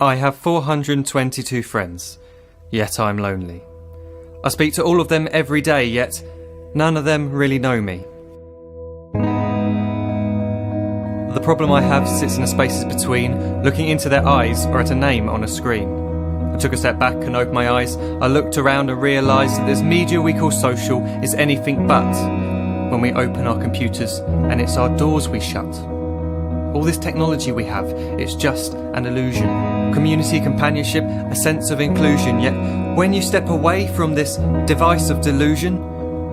I have 422 friends, yet I'm lonely. I speak to all of them every day, yet none of them really know me. The problem I have sits in the spaces between looking into their eyes or at a name on a screen. I took a step back and opened my eyes. I looked around and realised that this media we call social is anything but when we open our computers and it's our doors we shut. All this technology we have, it's just an illusion. Community, companionship, a sense of inclusion. Yet when you step away from this device of delusion,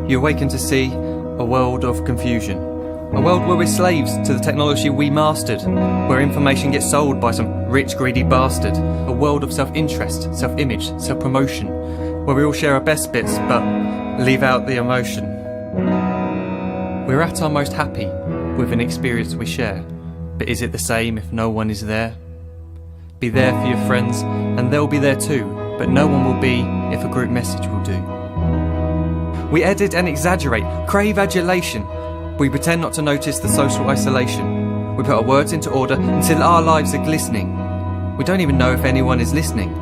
you awaken to see a world of confusion. A world where we're slaves to the technology we mastered, where information gets sold by some rich, greedy bastard. A world of self-interest, self-image, self-promotion, where we all share our best bits but leave out the emotion. We're at our most happy with an experience we share. But is it the same if no one is there? Be there for your friends, and they'll be there too, but no one will be if a group message will do. We edit and exaggerate, crave adulation. We pretend not to notice the social isolation. We put our words into order until our lives are glistening. We don't even know if anyone is listening.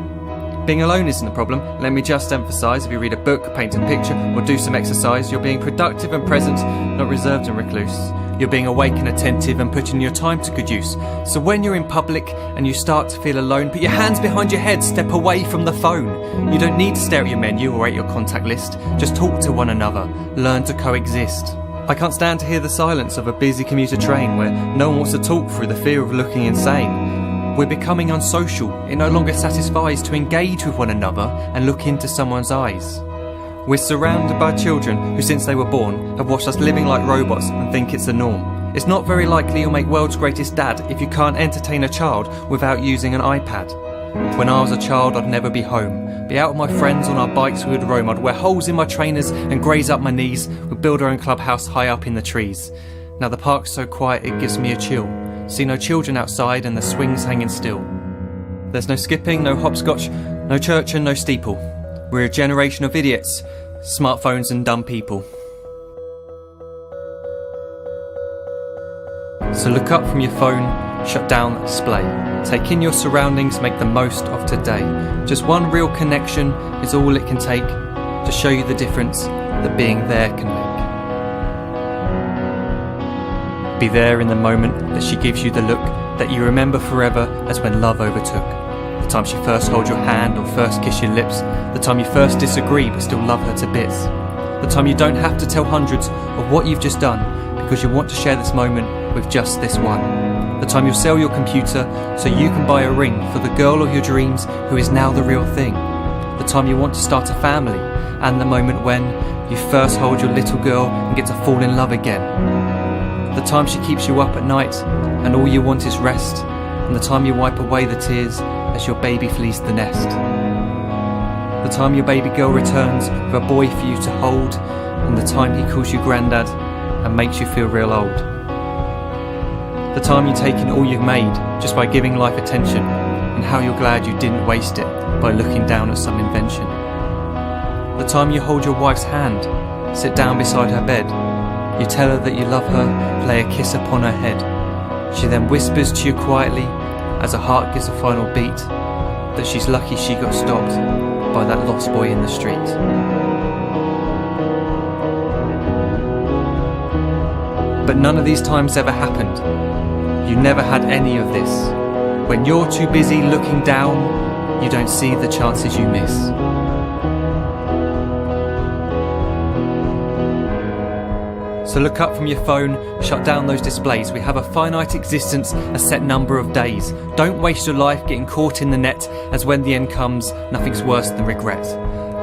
Being alone isn't a problem, let me just emphasise. If you read a book, paint a picture, or do some exercise, you're being productive and present, not reserved and recluse. You're being awake and attentive and putting your time to good use. So when you're in public and you start to feel alone, put your hands behind your head, step away from the phone. You don't need to stare at your menu or at your contact list. Just talk to one another, learn to coexist. I can't stand to hear the silence of a busy commuter train where no one wants to talk through the fear of looking insane. We're becoming unsocial. It no longer satisfies to engage with one another and look into someone's eyes. We're surrounded by children who since they were born have watched us living like robots and think it's the norm. It's not very likely you'll make world's greatest dad if you can't entertain a child without using an iPad. When I was a child I'd never be home. Be out with my friends on our bikes we would roam. I'd wear holes in my trainers and graze up my knees. We'd build our own clubhouse high up in the trees. Now the park's so quiet it gives me a chill. See no children outside and the swings hanging still. There's no skipping, no hopscotch, no church and no steeple. We're a generation of idiots, smartphones and dumb people. So look up from your phone, shut down the display. Take in your surroundings, make the most of today. Just one real connection is all it can take to show you the difference that being there can make. Be there in the moment that she gives you the look that you remember forever as when love overtook. The time she first holds your hand or first kiss your lips. The time you first disagree but still love her to bits. The time you don't have to tell hundreds of what you've just done because you want to share this moment with just this one. The time you'll sell your computer so you can buy a ring for the girl of your dreams who is now the real thing. The time you want to start a family, and the moment when you first hold your little girl and get to fall in love again. The time she keeps you up at night and all you want is rest, and the time you wipe away the tears as your baby flees the nest. The time your baby girl returns with a boy for you to hold, and the time he calls you granddad and makes you feel real old. The time you take in all you've made just by giving life attention, and how you're glad you didn't waste it by looking down at some invention. The time you hold your wife's hand, sit down beside her bed, you tell her that you love her, lay a kiss upon her head. She then whispers to you quietly as her heart gives a final beat that she's lucky she got stopped by that lost boy in the street. But none of these times ever happened. You never had any of this. When you're too busy looking down, you don't see the chances you miss. So look up from your phone, shut down those displays. We have a finite existence, a set number of days. Don't waste your life getting caught in the net, as when the end comes, nothing's worse than regret.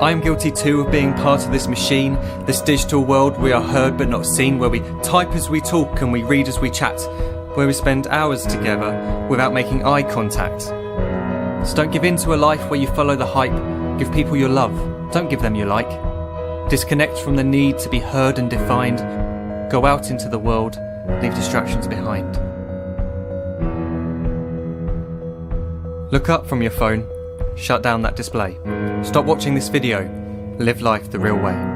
I am guilty too of being part of this machine, this digital world we are heard but not seen, where we type as we talk and we read as we chat, where we spend hours together without making eye contact. So don't give in to a life where you follow the hype. Give people your love, don't give them your like. Disconnect from the need to be heard and defined. Go out into the world, leave distractions behind. Look up from your phone, shut down that display. Stop watching this video, live life the real way.